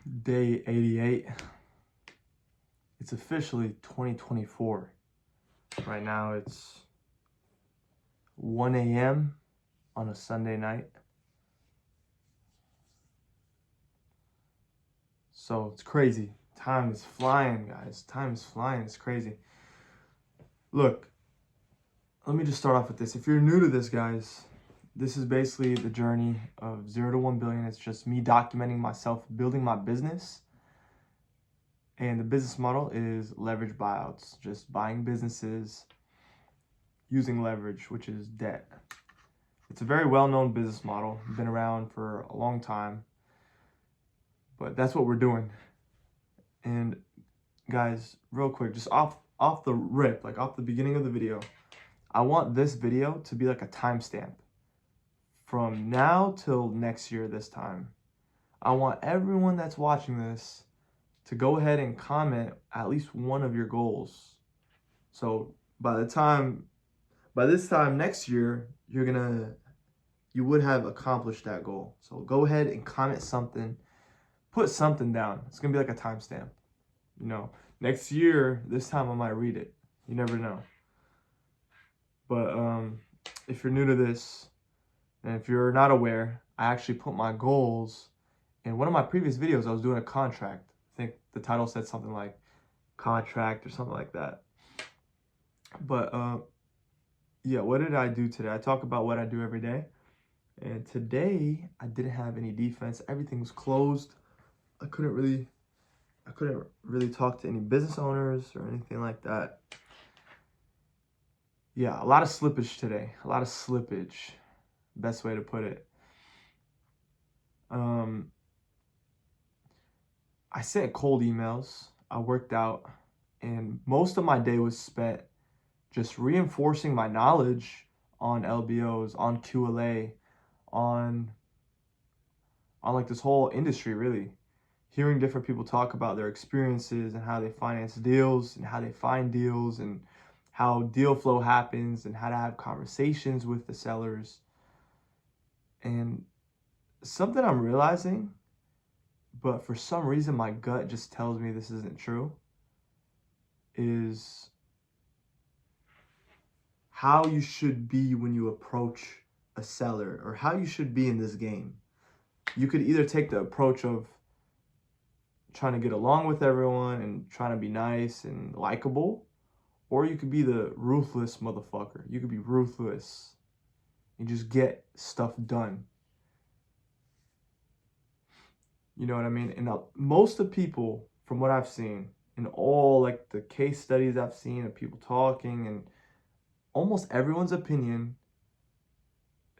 Day 88. It's officially 2024. Right now it's 1 a.m. on a Sunday night. So it's crazy. Time is flying, guys. Time is flying. It's crazy. Look, let me just start off with this. If you're new to this, guys, this is basically the journey of 0 to 1 billion. It's just me documenting myself, building my business. And the business model is leverage buyouts, just buying businesses using leverage, which is debt. It's a very well-known business model, been around for a long time, but that's what we're doing. And guys, real quick, just off the rip, like off the beginning of the video, I want this video to be like a timestamp from now till next year this time. I want everyone that's watching this to go ahead and comment at least one of your goals. So by this time next year, you would have accomplished that goal. So go ahead and comment something, put something down. It's gonna be like a timestamp. You know, next year, this time I might read it. You never know. But if you're new to this, and if you're not aware, I actually put my goals in one of my previous videos. I was doing a contract. I think the title said something like contract or something like that. But yeah, what did I do today? I talk about what I do every day. And today I didn't have any defense. Everything was closed. I couldn't really talk to any business owners or anything like that. Yeah, a lot of slippage today. A lot of slippage. Best way to put it. I sent cold emails. I worked out, and most of my day was spent just reinforcing my knowledge on LBOs, on QLA, on like this whole industry, really. Hearing different people talk about their experiences and how they finance deals and how they find deals and how deal flow happens and how to have conversations with the sellers. And something I'm realizing, but for some reason my gut just tells me this isn't true, is how you should be when you approach a seller, or how you should be in this game. You could either take the approach of trying to get along with everyone and trying to be nice and likable, or you could be the ruthless motherfucker. You could be ruthless and just get stuff done. You know what I mean? And most of the people, from what I've seen, in all like the case studies I've seen of people talking, and almost everyone's opinion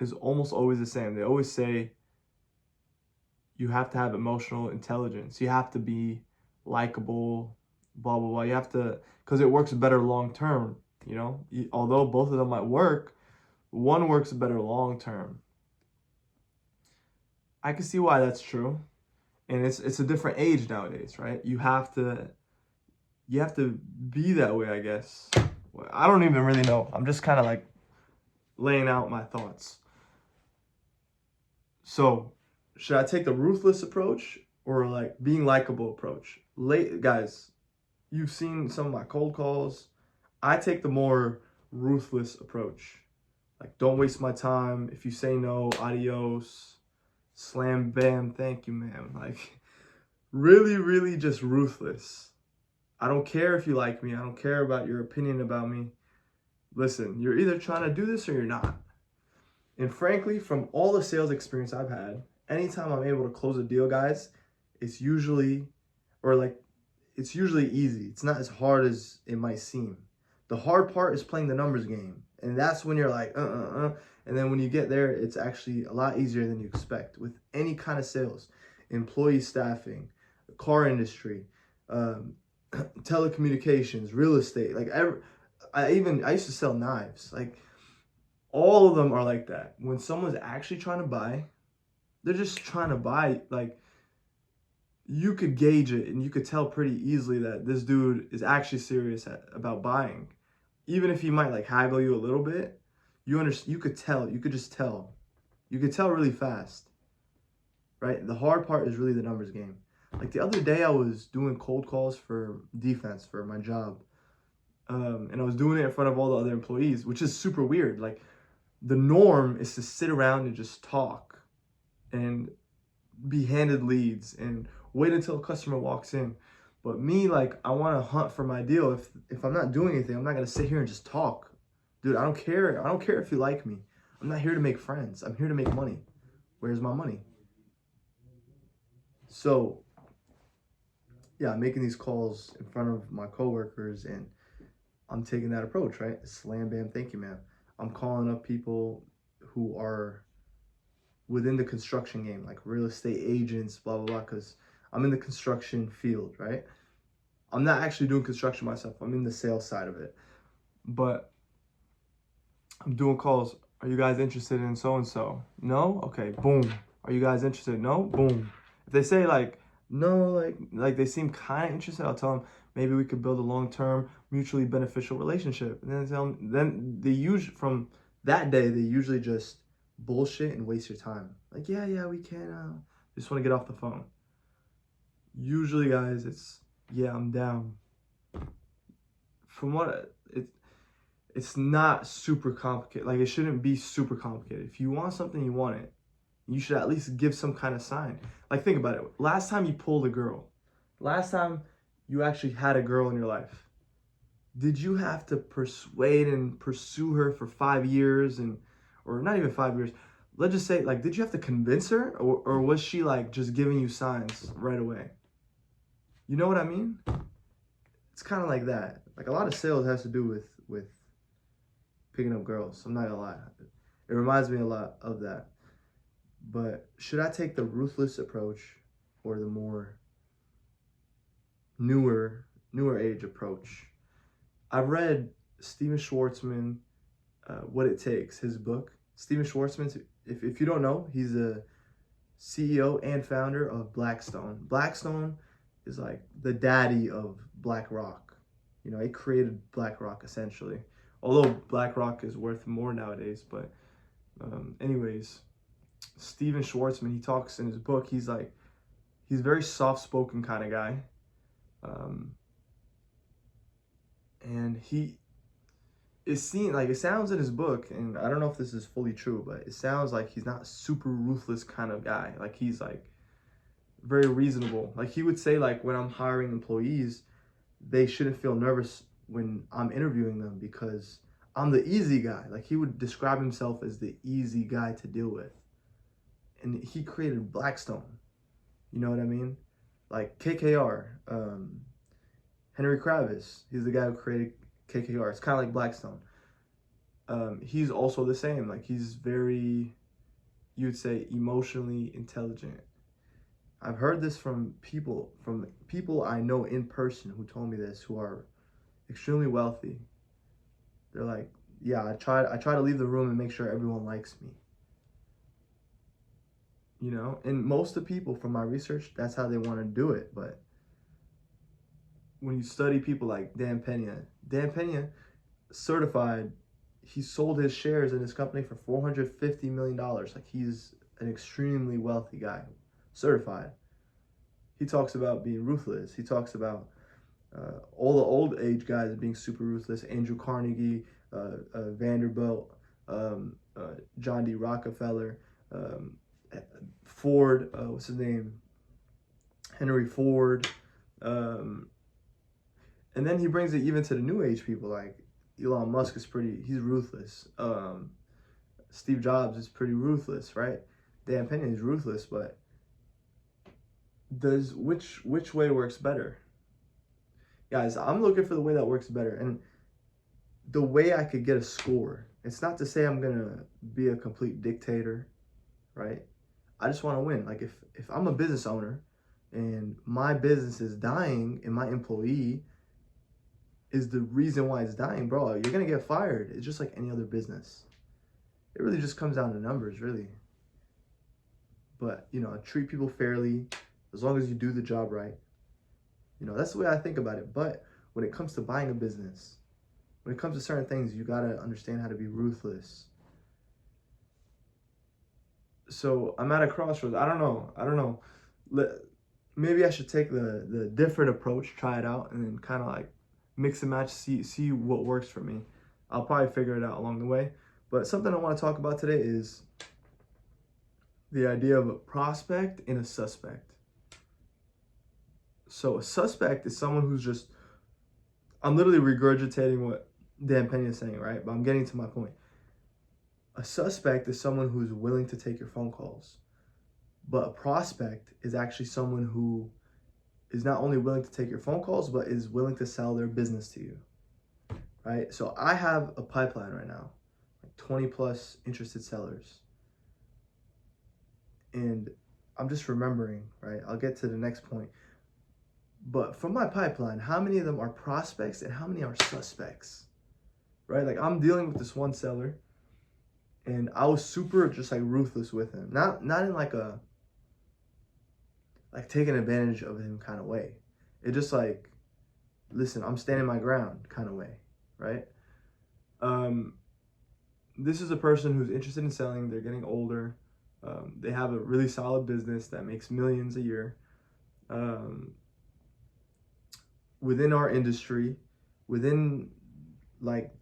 is almost always the same. They always say you have to have emotional intelligence. You have to be likable, blah, blah, blah. You have to, because it works better long term, you know? Although both of them might work, one works better long term. I can see why that's true. And it's a different age nowadays, right? You have to be that way, I guess. I don't even really know. I'm just kind of like laying out my thoughts. So, should I take the ruthless approach or like being likable approach? Guys, you've seen some of my cold calls. I take the more ruthless approach. Like, don't waste my time. If you say no, adios. Slam, bam, thank you, ma'am. Like, really, really just ruthless. I don't care if you like me. I don't care about your opinion about me. Listen, you're either trying to do this or you're not. And frankly, from all the sales experience I've had, anytime I'm able to close a deal, guys, it's usually easy. It's not as hard as it might seem. The hard part is playing the numbers game. And that's when you're like, And then when you get there, it's actually a lot easier than you expect with any kind of sales. Employee staffing, car industry, telecommunications, real estate. Like I used to sell knives. Like all of them are like that. When someone's actually trying to buy, they're just trying to buy. Like you could gauge it and you could tell pretty easily that this dude is actually serious about buying. Even if he might like haggle you a little bit, you could tell. You could just tell. You could tell really fast, right? The hard part is really the numbers game. Like the other day I was doing cold calls for defense for my job. And I was doing it in front of all the other employees, which is super weird. Like the norm is to sit around and just talk and be handed leads and wait until a customer walks in. But me, like, I want to hunt for my deal. If I'm not doing anything, I'm not gonna sit here and just talk. Dude, I don't care. I don't care if you like me. I'm not here to make friends. I'm here to make money. Where's my money? So yeah, I'm making these calls in front of my coworkers, and I'm taking that approach, right? Slam bam, thank you, man. I'm calling up people who are within the construction game, like real estate agents, blah blah blah, because I'm in the construction field, right? I'm not actually doing construction myself. I'm in the sales side of it. But I'm doing calls. Are you guys interested in so and so? No? Okay, boom. Are you guys interested? No? Boom. If they say like no, like they seem kind of interested, I'll tell them maybe we could build a long-term, mutually beneficial relationship. And then tell them, then they usually from that day they usually just bullshit and waste your time. Like yeah, we can. Just want to get off the phone. Usually, guys, it's yeah, I'm down. From what it's not super complicated. Like it shouldn't be super complicated. If you want something, you want it. You should at least give some kind of sign. Like think about it. Last time you pulled a girl, last time you actually had a girl in your life, did you have to persuade and pursue her for 5 years or not even 5 years? Let's just say like, did you have to convince her or was she like just giving you signs right away? You know what I mean? It's kind of like that. Like a lot of sales has to do with picking up girls. I'm not gonna lie. It reminds me a lot of that. But should I take the ruthless approach or the more newer age approach? I've read Steven Schwartzman, What It Takes, his book. Steven Schwartzman, if you don't know, he's a CEO and founder of Blackstone. Blackstone is like the daddy of BlackRock. You know, it created BlackRock essentially. Although BlackRock is worth more nowadays, but anyways, Steven Schwartzman, he talks in his book, he's very soft-spoken kind of guy. And it sounds in his book, and I don't know if this is fully true, but it sounds like he's not super ruthless kind of guy. Like he's like very reasonable. Like he would say like when I'm hiring employees, they shouldn't feel nervous when I'm interviewing them because I'm the easy guy. Like he would describe himself as the easy guy to deal with. And he created Blackstone. You know what I mean? Like KKR, Henry Kravis, he's the guy who created KKR. It's kind of like Blackstone. He's also the same. Like he's very, you'd say, emotionally intelligent. I've heard this from people I know in person who told me this, who are extremely wealthy. They're like, yeah, I try to leave the room and make sure everyone likes me. You know, and most of the people from my research, that's how they want to do it. But when you study people like Dan Pena, certified, he sold his shares in his company for $450 million. Like he's an extremely wealthy guy, certified. He talks about being ruthless. He talks about all the old age guys being super ruthless. Andrew Carnegie, Vanderbilt, John D. Rockefeller, Ford, what's his name? Henry Ford. And then he brings it even to the new age people like Elon Musk he's ruthless. Steve Jobs is pretty ruthless, right? Dan Pena is ruthless, but which way works better? Guys, I'm looking for the way that works better. And the way I could get a score, it's not to say I'm gonna be a complete dictator, right? I just want to win. Like if I'm a business owner and my business is dying and my employee is the reason why it's dying, bro, you're gonna get fired. It's just like any other business. It really just comes down to numbers, really. But you know, treat people fairly as long as you do the job right. You know, that's the way I think about it. But when it comes to buying a business, when it comes to certain things, you gotta understand how to be ruthless. So I'm at a crossroads. I don't know. maybe I should take the different approach, try it out, and then kind of like mix and match, see what works for me. I'll probably figure it out along the way. But something I want to talk about today is the idea of a prospect and a suspect. So a suspect is someone who's just, I'm literally regurgitating what Dan Pena is saying, right? But I'm getting to my point. A suspect is someone who's willing to take your phone calls. But a prospect is actually someone who is not only willing to take your phone calls, but is willing to sell their business to you, right? So I have a pipeline right now, like 20 plus interested sellers. And I'm just remembering, right? I'll get to the next point. But from my pipeline, how many of them are prospects and how many are suspects, right? Like I'm dealing with this one seller and I was super just like ruthless with him. Not in like a, like taking advantage of him kind of way. It just like, listen, I'm standing my ground kind of way, right? This is a person who's interested in selling. They're getting older. They have a really solid business that makes millions a year. Within our industry, within like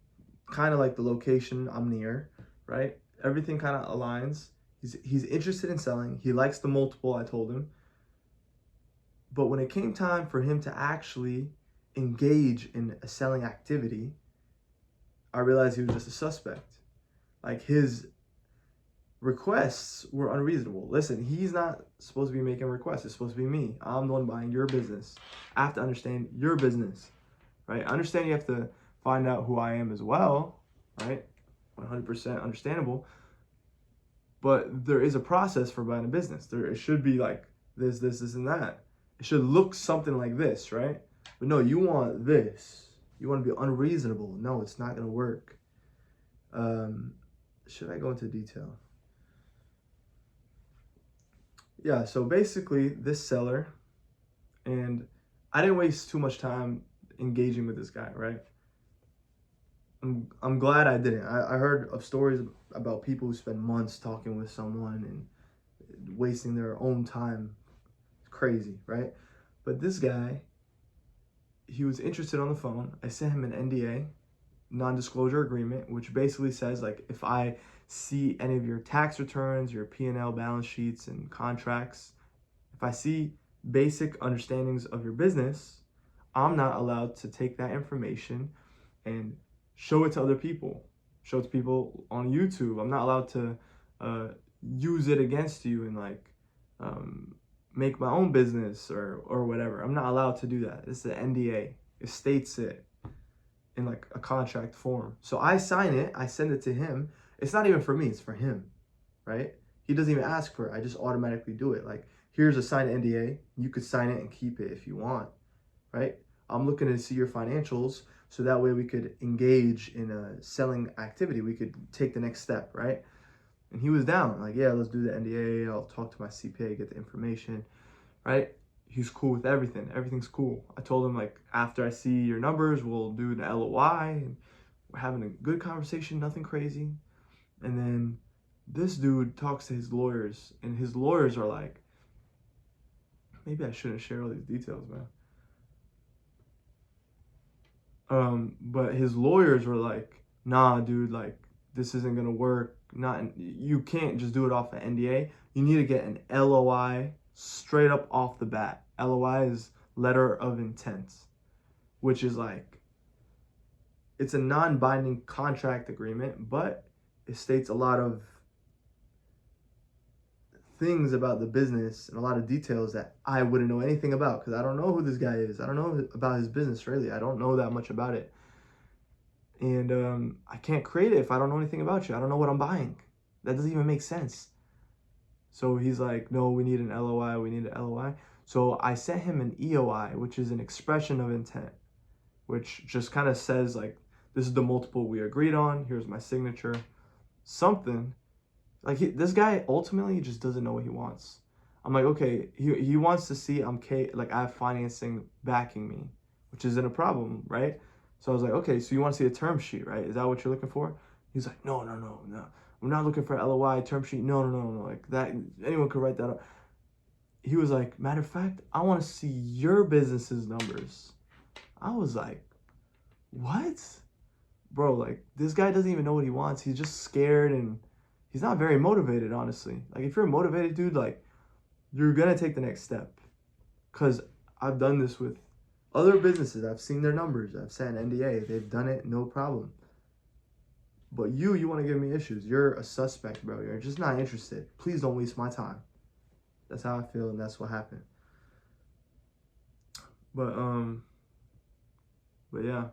kind of like the location I'm near, right? Everything kind of aligns. He's interested in selling. He likes the multiple, I told him. But when it came time for him to actually engage in a selling activity, I realized he was just a suspect. Like his requests were unreasonable. Listen, he's not supposed to be making requests. It's supposed to be me. I'm the one buying your business. I have to understand your business, right? I understand you have to find out who I am as well, right? 100% understandable. But there is a process for buying a business. It should be like this, and that. It should look something like this, right? But no, you want this. You want to be unreasonable. No, it's not going to work. Should I go into detail? Yeah, so basically this seller, and I didn't waste too much time engaging with this guy, right? I'm glad I didn't. I heard of stories about people who spend months talking with someone and wasting their own time. Crazy, right? But this guy, he was interested on the phone. I sent him an NDA, non-disclosure agreement, which basically says like if I see any of your tax returns, your P&L balance sheets and contracts, if I see basic understandings of your business, I'm not allowed to take that information and show it to other people, show it to people on YouTube. I'm not allowed to use it against you and like make my own business or whatever. I'm not allowed to do that. It's the NDA. It states it in like a contract form. So I sign it, I send it to him. It's not even for me, it's for him, right? He doesn't even ask for it. I just automatically do it. Like, here's a signed NDA. You could sign it and keep it if you want, right? I'm looking to see your financials so that way we could engage in a selling activity. We could take the next step, right? And he was down, like, yeah, let's do the NDA. I'll talk to my CPA, get the information, right? He's cool with everything. Everything's cool. I told him, like, after I see your numbers, we'll do the LOI. And we're having a good conversation, nothing crazy. And then this dude talks to his lawyers, and his lawyers are like, maybe I shouldn't share all these details, man. But his lawyers were like, nah, dude, like, this isn't gonna work. You can't just do it off an NDA. You need to get an LOI straight up off the bat. LOI is letter of intent, which is like, it's a non-binding contract agreement, but it states a lot of things about the business and a lot of details that I wouldn't know anything about because I don't know who this guy is. I don't know about his business, really. I don't know that much about it. And I can't create it if I don't know anything about you. I don't know what I'm buying. That doesn't even make sense. So he's like, no, we need an LOI. We need an LOI. So I sent him an EOI, which is an expression of intent, which just kind of says like, this is the multiple we agreed on. Here's my signature. Something. Like this guy ultimately just doesn't know what he wants. I'm like, okay, he wants to see like I have financing backing me, which isn't a problem, right? So I was like, okay, so you want to see a term sheet, right? Is that what you're looking for? He's like, no. I'm not looking for LOI term sheet. No. Like that, anyone could write that up. he was like, matter of fact, I want to see your business's numbers. I was like, what? Bro, like, this guy doesn't even know what he wants. He's just scared, and he's not very motivated, honestly. Like, if you're a motivated dude, like, you're gonna take the next step. Because I've done this with other businesses. I've seen their numbers. I've signed NDA. They've done it, no problem. But you want to give me issues. You're a suspect, bro. You're just not interested. Please don't waste my time. That's how I feel, and that's what happened. But yeah,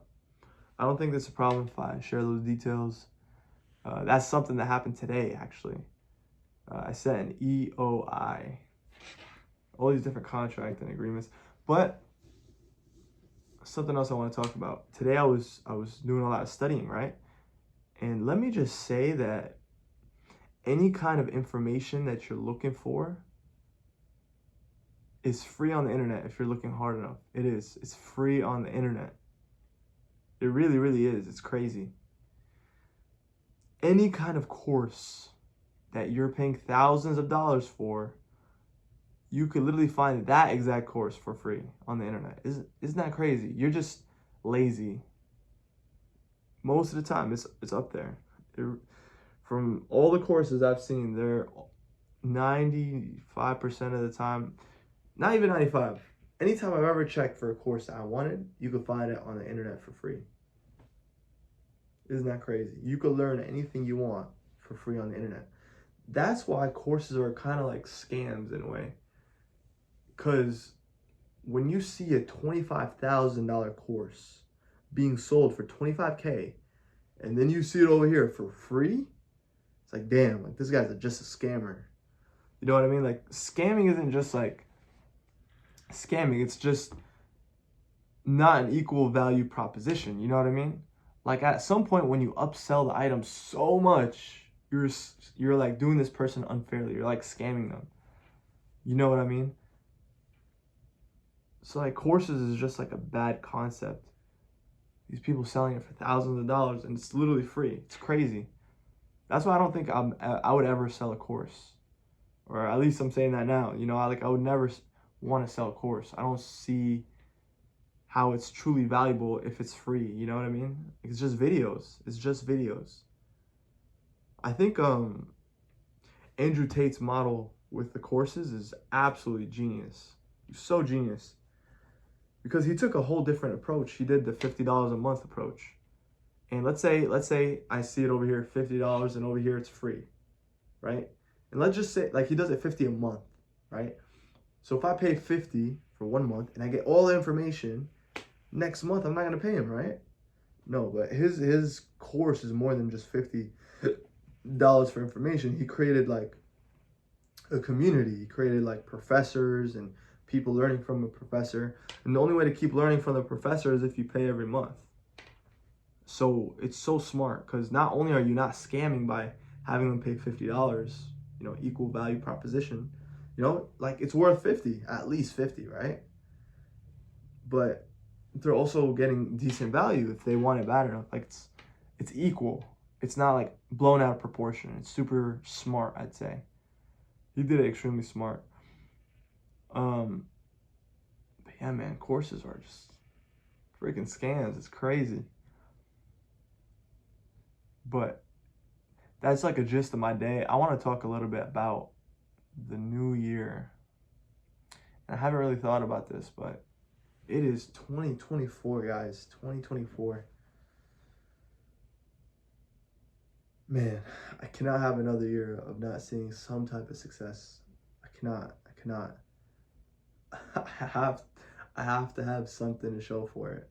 I don't think there's a problem if I share those details. That's something that happened today, actually. I set an EOI, all these different contract and agreements. But something else I want to talk about. Today I was doing a lot of studying, right? And let me just say that any kind of information that you're looking for is free on the internet if you're looking hard enough. It is. It's free on the internet. It really, really is. It's crazy. Any kind of course that you're paying thousands of dollars for, you could literally find that exact course for free on the internet. Isn't that crazy? You're just lazy. Most of the time, it's up there. From all the courses I've seen, they're 95% of the time, not even 95. Anytime I've ever checked for a course that I wanted, you could find it on the internet for free. Isn't that crazy? You could learn anything you want for free on the internet. That's why courses are kind of like scams in a way. Because when you see a $25,000 course being sold for $25K, and then you see it over here for free, it's like, damn, like this guy's just a scammer. You know what I mean? Like, scamming isn't just like scamming, it's just not an equal value proposition. You know what I mean? Like, at some point when you upsell the item so much, you're like doing this person unfairly. You're like scamming them. You know what I mean? So like, courses is just like a bad concept. These people selling it for thousands of dollars, and it's literally free. It's crazy. That's why I don't think I would ever sell a course, or at least I'm saying that now. You know, I would never want to sell a course. I don't see how it's truly valuable if it's free. You know what I mean? It's just videos. It's just videos. I think Andrew Tate's model with the courses is absolutely genius. He's so genius. Because he took a whole different approach. He did the $50 a month approach. And let's say I see it over here, $50, and over here it's free, right? And let's just say, like, he does it $50 a month, right? So if I pay $50 for 1 month and I get all the information, next month I'm not gonna pay him, right? No, but his course is more than just $50 for information. He created like a community. He created like professors and people learning from a professor. And the only way to keep learning from the professor is if you pay every month. So it's so smart, because not only are you not scamming by having them pay $50, you know, equal value proposition, you know, like it's worth 50, at least 50, right? But they're also getting decent value if they want it bad enough. Like it's equal. It's not like blown out of proportion. It's super smart, I'd say. He did it extremely smart. But yeah, man, courses are just freaking scams. It's crazy. But that's like a gist of my day. I want to talk a little bit about the new year. And I haven't really thought about this, but it is 2024, guys. 2024. Man, I cannot have another year of not seeing some type of success. I cannot. I have to have something to show for it.